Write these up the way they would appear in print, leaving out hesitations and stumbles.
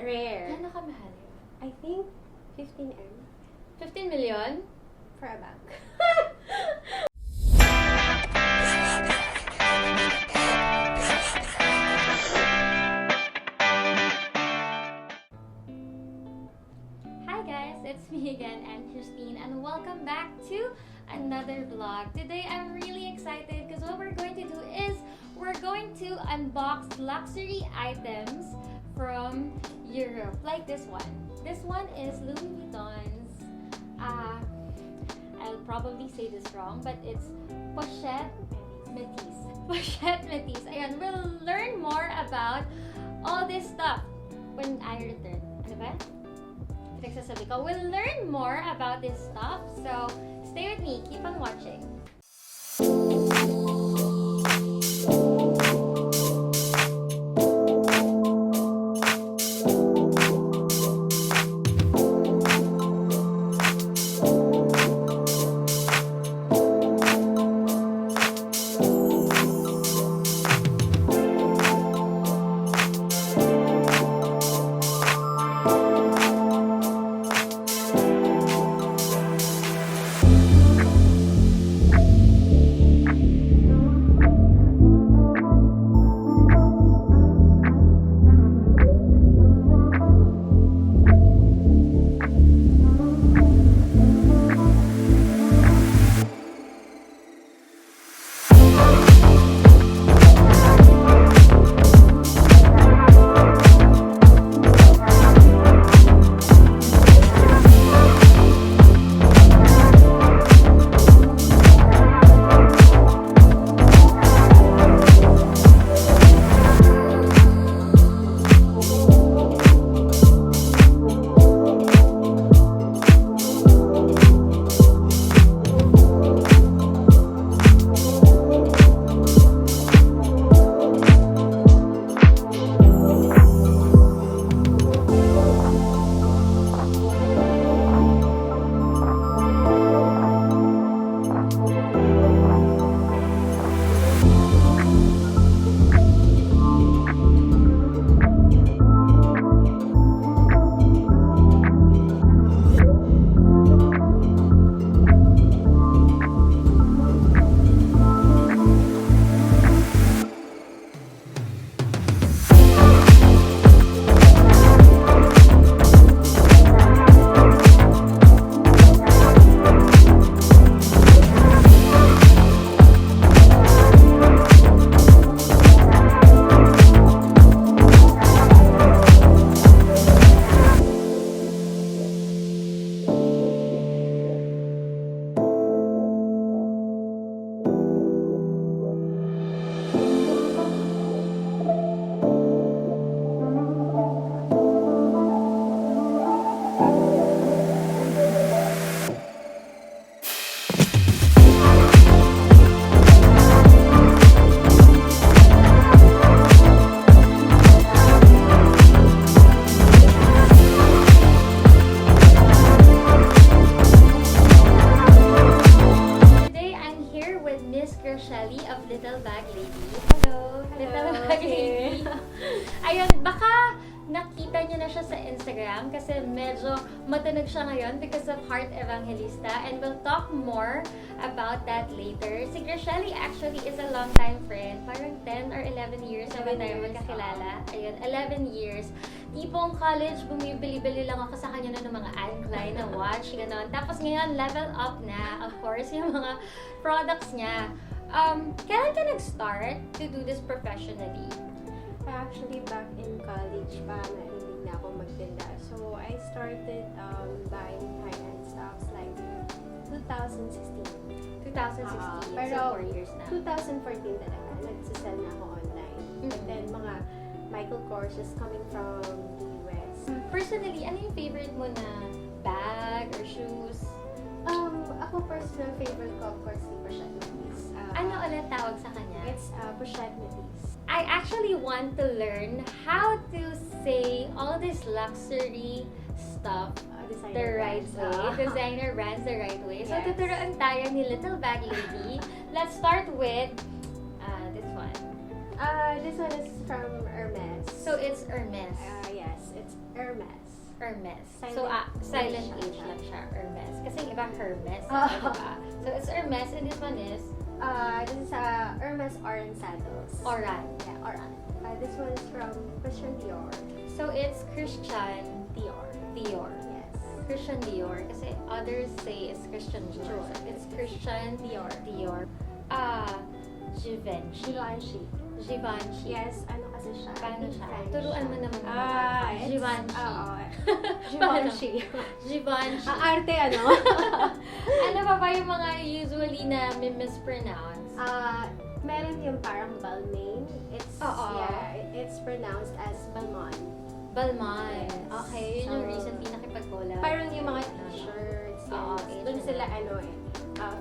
Rare. Gano'n kamahal? I think 15M 15 million? for a bag. Hi guys, it's me again, and Christine, and welcome back to another vlog. Today I'm really excited because what we're going to do is we're going to unbox luxury items from Europe, like this one. This one is Louis Vuitton's, I'll probably say this wrong, but it's Pochette Metis. Pochette Metis. Ayan, we'll learn more about all this stuff when I return. Ano ba? Pinagsasabi ko. We'll learn more about this stuff, so stay with me. Keep on watching. Of Little Bag Lady. Hello! Little Bag Lady. Ayun, baka nakita niyo na siya sa Instagram kasi medyo matunog siya ngayon because of Heart Evangelista, and we'll talk more about that later. Si Gracieli actually is a long-time friend. Parang 10 or 11 years na ba tayo magkakilala? Ayun, 11 years. Tipong college, bumibili-bili lang ako sa kanya ng mga Anne Klein na watch, gano'n. Tapos ngayon, level up na, of course, yung mga products niya. Kailan ka nag-start to do this professionally? Actually, back in college pa, nahilig na ako magtinda. So, I started buying high-end stocks like 2016. 2016, pero so 4 years na. 2014 talaga, nagsisell na ako online. Mm-hmm. And then, mga Michael Kors coming from the US. Personally, ano yung favorite mo na bag or shoes? Ako personal favorite ko, of course, si Pochette Metis. Ano ulit tawag sa kanya? It's Pochette Metis. I actually want to learn how to say all this luxury stuff the right way. Designer brands the right way. So, Yes. tuturuan tayo ni Little Bag Lady. Let's start with this one. This one is from Hermes. So it's Hermes. Yes, it's Hermes. Hermes. Silent So, silent H H siya. lang siya, Hermes. Kasi yung iba Hermes. Oh. Diba? So, it's Hermes and this one is This is Hermes Oran sandals. Oran. Yeah, Oran. This one is from Christian Dior. So, it's Christian Dior. Dior. Yes. Christian Dior. Kasi others say it's Christian Dior. So, it's Christian Dior. Dior. Givenchy. Givenchy. Givenchy. Yes, ano kasi siya? Paano siya? French Turuan mo siya. naman. It's, Givenchy. Oo. Paano? Givenchy. Givenchy. Ang arte, ano? Ano pa ba yung mga usually na mispronounce? Meron yung parang Balmain. It's pronounced as Balmain. Balmain. Yes. Okay, yun yung So, recently nakipag-collab. Parang yung mga Ano, t-shirts. Oo, Doon Asian. sila,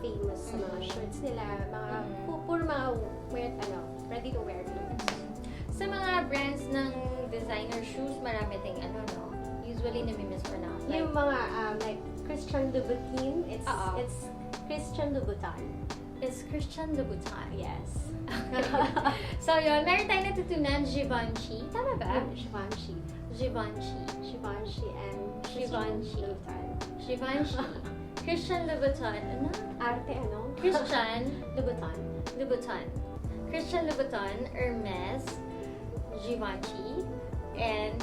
famous sa mga shirts nila. Mga, puro mga ready to wear clothes. Sa mga brands ng designer shoes, marami ting usually nami-mispronounce. Like, Yung mga, like, Christian Louboutin, it's Oo. Christian Louboutin. it's Christian Louboutin. Yes. So yun, meron tayo natutunan Givenchy. Tama ba? Givenchy. Givenchy. Givenchy and Givenchy. Louboutin. Givenchy. Christian Louboutin. Ano? Arte, Christian Louboutin. Louboutin. Christian Louboutin, Hermes, Givenchy, and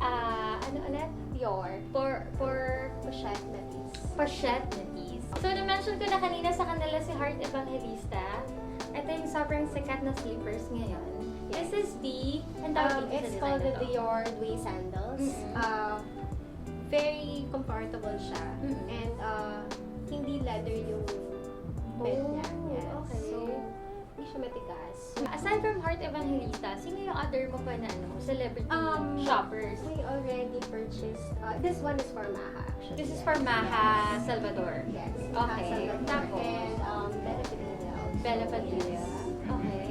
ano ulit? Dior. For Pochette, Metis. Pochette Metis. So, na-mention ko na kanina sa kanila si Heart Evangelista. Ito yung sobrang sikat na slippers ngayon. Yes. This is the, ang tawag dito sa It's design called na the to? Dior Dway sandals. Very comfortable siya. Mm-mm. And hindi leather yung bed niya. Oh, Yes. okay. So, hindi siya matigas. Aside from Heart Evangelista, sino yung other mo pa na celebrity shoppers? We already purchased, this one is for Maha actually. This is for Maha Salvador. Yes. Okay. Salvador. Tapos? And Bella Padilla also. Bella Padilla. Yes. Okay.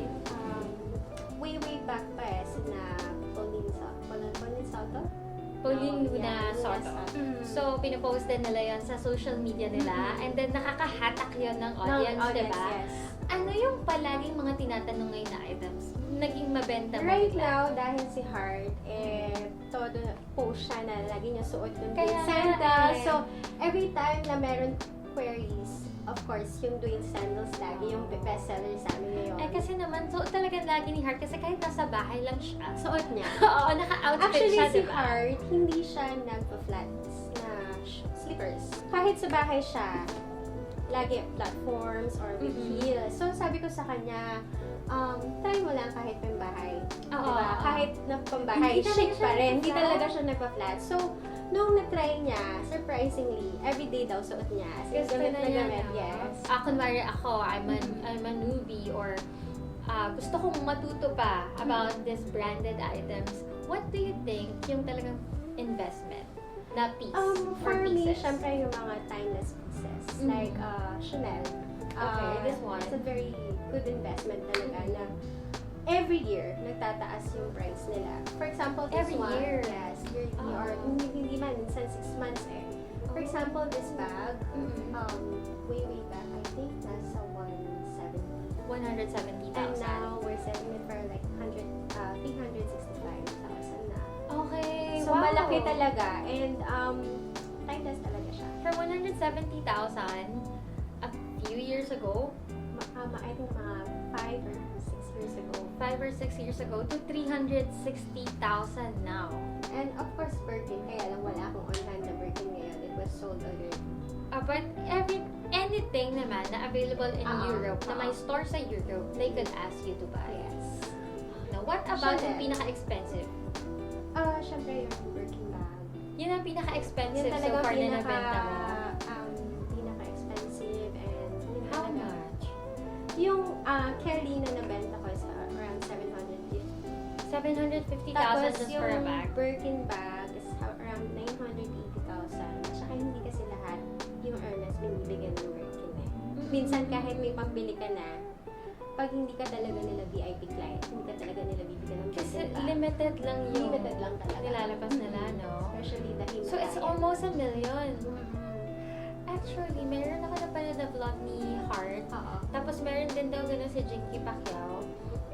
Way back pa sina Pauline Soto? Pauline No, Luna yeah, Soto. Mm. So, pinopost din nila yan sa social media nila. And then, nakakahatak yun ng audience, diba? Yes. Ano yung palaging mga tinatanong ngayon na items? Naging mabenta mo Right bigla? now, dahil si Heart, todo post siya na lagi niya suot yung Kaya Dwayne nga sandals. eh. So, every time na meron queries, of course, yung Dwayne sandals lagi yung bestseller sa amin ngayon. Eh, kasi naman, so talagang lagi ni Heart. Kasi kahit nasa bahay lang siya. Suot niya. Oo, naka-outfit Actually, siya, si diba? Heart, hindi siya nagpa-flats na slippers. Kahit sa bahay siya, lagi platforms or with heels. So, sabi ko sa kanya, try mo lang kahit pambahay. Oo. Diba? Kahit na pambahay, Hindi chic talaga pa siya rin. Hindi nagpa-flat. talaga siya nagpa-flat. So, nung na-try niya, surprisingly, everyday daw suot niya. So, Gusto gamit na na niya, gamit, no? yes. Kunwari ako, I'm a newbie or gusto kong matuto pa about this branded items. What do you think yung talagang investment na piece For or me, pieces? syempre yung mga timeless pieces. Like Chanel. Okay, this one. It's a very good investment talaga na every year, nagtataas yung price nila. For example, this Every one. year? Yes, yearly Oh. or hindi man, minsan 6 months eh. For example, this bag, way back, I think nasa 170. 170,000. And now, we're selling it for like 365,000 na. Okay, So, wow. malaki talaga. And, timeless talaga siya. For 170,000, a few years ago, I think mga 5 or 6 years ago. 5 or 6 years ago, to 360,000 now. And of course, Birkin. Kaya lang wala akong on-hand na Birkin ngayon. It was sold already. But anything naman na available in Europe, na may Oo. store sa Europe, they could ask you to buy. Yes. Now, what about yung Chanel. pinaka-expensive? Syempre yung Birkin bag. Yun ang pinaka-expensive Yun so talaga far na nabenta mo. pinaka-expensive and yun How talaga. much? Yung Kelly na nabenta ko is around 750. 750,000 Tapos just yung for a bag. Birkin bag is around 980,000. Tsaka hindi kasi lahat yung Hermes binibigyan ng Birkin eh. Minsan kahit may pambili ka na, pag hindi ka talaga nila VIP client, hindi ka talaga nila bibigyan ng Kasi Birkin bag. limited lang yung Limited lang talaga. nilalabas nila, no? Especially the So, it's almost 1 million. Mm-hmm. Actually, meron ako napanood na vlog ni Heart. Oo. Tapos, meron din daw ganun si Jinky Pacquiao.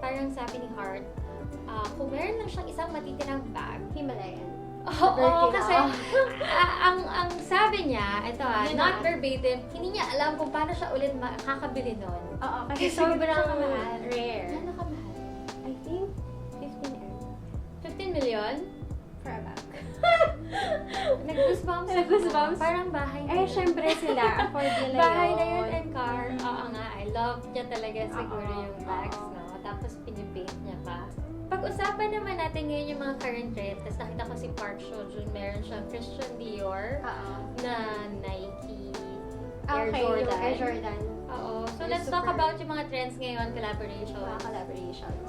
parang sabi ni Heart, kung meron lang siyang isang matitirang bag, Himalayan. oo, kasi ang sabi niya, ito Yun not na. verbatim, hindi niya alam kung paano siya ulit makakabili nun. Oo, kasi Sobrang mahal. rare. Ano ka mahal? I think 15M 15 million? for a bag. Nag-goosebumps ako. Nag-goosebumps? Parang bahay na Eh, yun. syempre sila. Afford nila Bahay na yun. yun and car. Oo nga, I love niya talaga siguro Oo, yung bags, oo. no? Tapos pinipaint niya pa. Pag-usapan naman natin ngayon yung mga current trend. Tapos nakita ko si Park Seo-joon, meron siyang Christian Dior Oo. na Nike Air Okay, yung Jordan. Air Jordan. Oo. So, They're let's talk super- about yung mga trends ngayon, collaboration. Mga collaborations.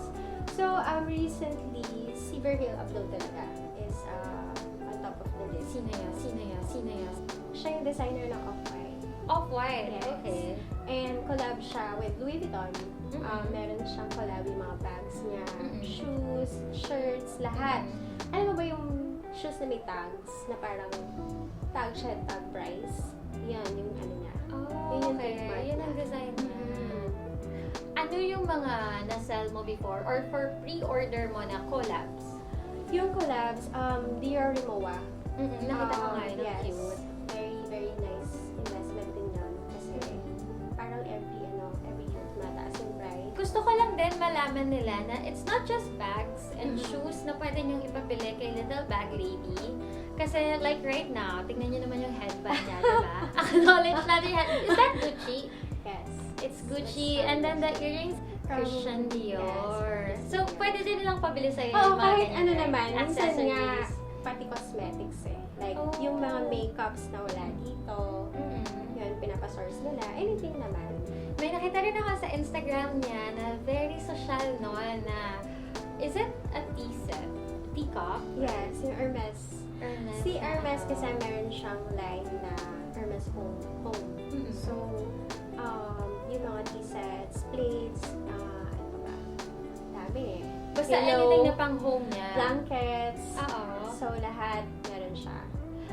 So, recently, si Virgil upload talaga is on top of the list. Sino yan? Sino yan? Sino yan? Siya yung designer ng Off-White. Off-white. Yes. Okay. And collab siya with Louis Vuitton. Mhm. Meron siyang collab yung mga bags niya, Mhm. shoes, shirts, lahat. Alam mo ba yung shoes na may tags, na parang tag siya, tag price? Yan, yung ano niya. Oh, Yun yung okay. trademark Yun ang niya. design niya. Mhm. Ano yung mga na-sell mo before or for pre-order mo na collabs? Yung collabs, Dior Rimowa. Nakita ko nga yun, ang Yes. cute. Very, very nice investment din yun. Kasi parang every year mataas yung price. Gusto ko lang din malaman nila na it's not just bags and Mhm. shoes na pwede niyong ipabili kay Little Bag Lady. Kasi like right now, tingnan niyo naman yung headband niya, diba? Acknowledge natin yung headband. Is that Gucci? Yes. It's Gucci. And then the earrings, From- Christian Dior. yes. So, pwede din nilang pabili sa'yo Oo, yung mga kahit ganyan, ano right? naman. Minsan nga, Accessories. pati cosmetics eh. Like, Oh. yung mga makeups na wala dito, Mhm. yun, pinapasource nila. Anything naman. May nakita rin ako sa Instagram niya na very social noon na, is it a tea set? Teacup? Yes, yung Hermes. Hermes. Si Hermes kasi meron siyang line na Hermes Home. Mhm. So, yung mga tea sets, plates, ano ba? Dami eh. Basta Pillow, anything na pang home niya. blankets. Oo. So, lahat meron siya.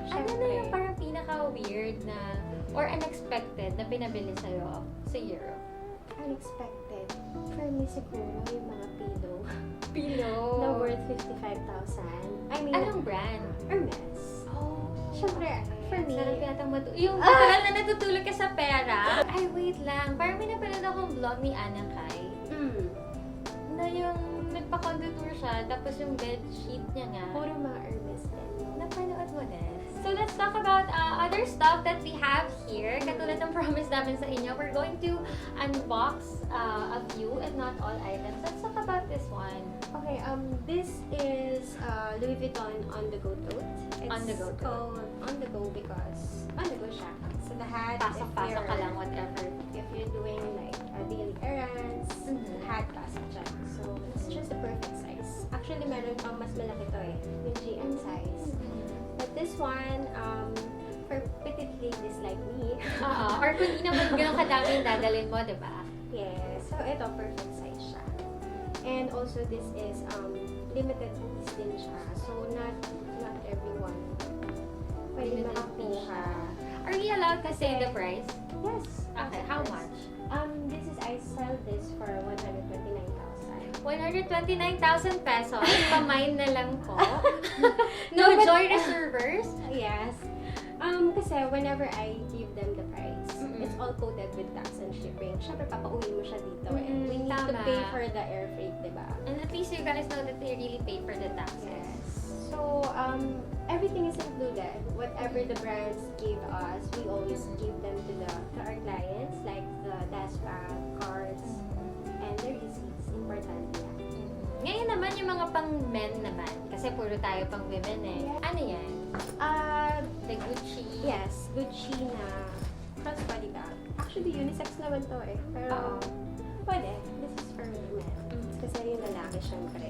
Ano na Syempre, yung parang pinaka-weird na or unexpected na pinabili sa'yo sa Europe? unexpected. For me siguro, yung mga pillow. Pillow. Na worth 55,000. I mean, Anong brand? Hermes. Oh. Syempre, for me, Sarap yata yung literal na natutulog ka sa pera. Ay, wait lang. Parang may napanood akong vlog ni Anna Kai na yung nagpa-condo tour siya, tapos yung bed sheet niya nga. puro mga Hermes din. Napanood mo din. So, let's talk about other stuff that we have here. Katulad ng promise namin sa inyo, we're going to unbox a few, if not all items. Let's talk about this one. Okay, this is Louis Vuitton Onthego tote. It's Onthego tote. called Onthego because Onthego siya. So lahat, Pasok-pasok ka lang, whatever. if you're doing like daily errands, Mhm. lahat pasok siya. So it's just the perfect size. Actually, meron pang mas malaki to eh, yung GM size. But this one, for petite ladies like me, Oo. Or kung di naman ganun kadami yung dadalhin mo, di ba? yes. So ito, perfect size siya. And also, this is limited piece din siya. So not everyone pwede Limited makakuha. Are we allowed to say the price? Yes. Okay, of how course. much? I sell this for 129,000. 129,000 pesos. Pa-mine na lang po. No No, but- joy reservers. Yes. Kasi whenever I give them the price, Mm-mm. it's all coated with tax and shipping. Siyempre, papauwi mo siya dito eh. Mm-mm, We need to tama. pay for the air freight, diba? And at least you guys know that they really pay for the taxes. Yes. So, everything is included. Whatever the brands give us, we always give them to our clients, like the dashpad, cards, and the receipts. Important yan. Ngayon naman yung mga pang men naman. Kasi puro tayo pang women eh. Yeah. Ano yan? The Gucci. Yes, Gucci na crossbody bag. Actually, unisex naman to eh. Pero, Oo. pwede. This is for women. Kasi yung lalaki, syempre.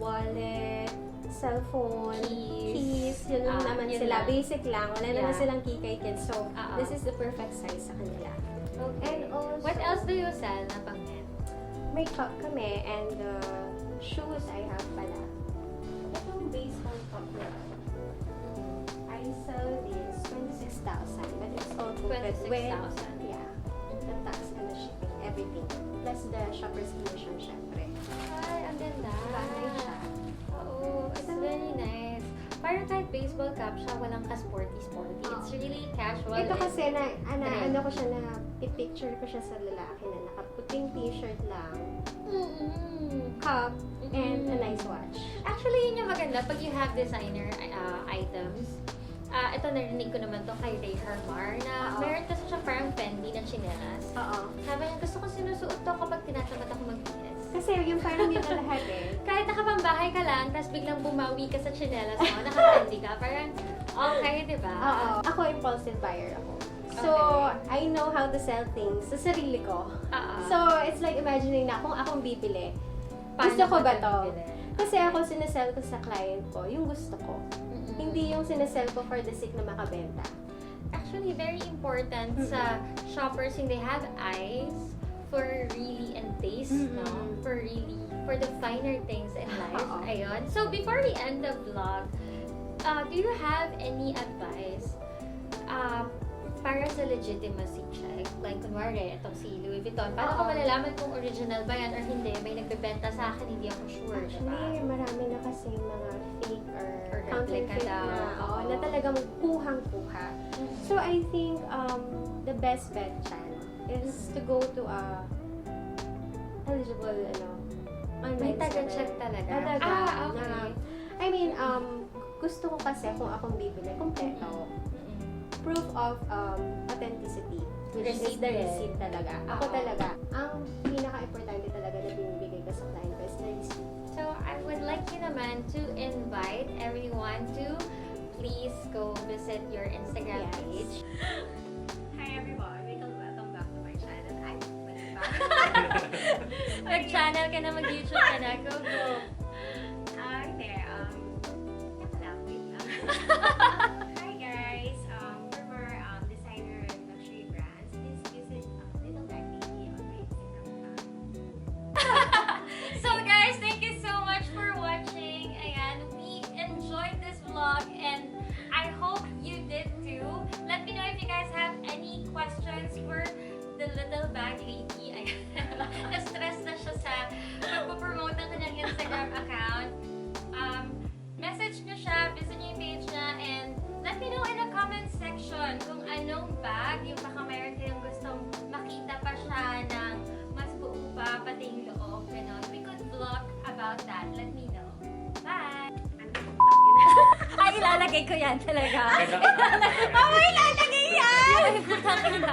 Wallet, cellphone, keys, yun lang naman yun sila. lang. Basic lang. Wala naman Yeah. silang kikay kids. So, Oo. this is the perfect size sa kanila. Okay. And also, What else do you sell na pang men? Makeup kami, and shoes I have pala. Itong base on top na to. I sell this 26,000, but it's all coated with 26,000. yeah, the tax and the shipping, everything. Plus the shopper's commission, syempre. ganda. Bagay siya. Oo, it's very nice. Parang kahit baseball cap siya, walang ka-sporty-sporty. It's really casual. Ito and kasi trend. ano ko siya na, i-picture ko siya sa lalaki na nakaputing t-shirt lang, cup, and a nice watch. Actually, yun yung maganda pag you have designer items. Ito narinig ko naman to kay Ray Hermar na meron kasi siya parang Fendi na chinelas. Oo. Sabi niya, gusto ko sinusuot to kapag tinatamad ako mag-DS. Kasi yung parang yun na lahat eh. Kahit nakapambahay ka lang, tapos biglang bumawi ka sa chinelas mo, naka-Fendi ka, parang okay, di ba? Oo. Ako, impulsive buyer ako. So, I know how to sell things sa sarili ko. So, it's like imagining na kung akong bibili, gusto ko ba to? Kasi ako sinasell ko sa client ko, yung gusto ko. Hindi yung sinasell ko for the sake na makabenta. Actually, very important sa shoppers yung they have eyes for really and taste, no? For the finer things in life. Ayun. So, before we end the vlog, do you have any advice para sa legitimacy check? Like, kunwari, itong si Louis Vuitton. Paano ko malalaman kung original ba yan or hindi? May nagbebenta sa akin, hindi ako sure, Actually, marami na kasi mga fake or replica counterfeit daw. na talagang kuhang-kuha. So, I think the best bet dyan is to go to a eligible, online May seller. taga-check talaga? Okay. I mean, gusto ko kasi kung akong bibili, kompleto. Proof of authenticity, which is the receipt talaga. Ako talaga, ang pinaka-importante talaga na binibigay ko sa client ko is the receipt. So, I would like you naman to invite everyone to please go visit your Instagram page. Hi everyone, welcome back to my channel. Mag-channel ka na, mag-YouTube ka na. Go, go. Hindi, wait lang. Hi guys, for more designer and luxury brands, please visit Little Black Lady on my Instagram account. So guys, thank you so much for watching. Ayan, we enjoyed this vlog and I hope you did too. Let me know if you guys have any questions for the Little Bag Lady. Ayan, na-stress na siya sa pagpo-promote ng kanyang Instagram account. Message nyo siya, visit nyo yung page niya, and let me know in the comment section kung anong bag, yung baka mayroon kayong gustong makita pa siya ng mas buo pa, pati yung loob, gano'n. We could vlog about that. Let me know. Bye! Ay, ilalagay ko yan talaga. Ilalagay yan! Ay, putang ina.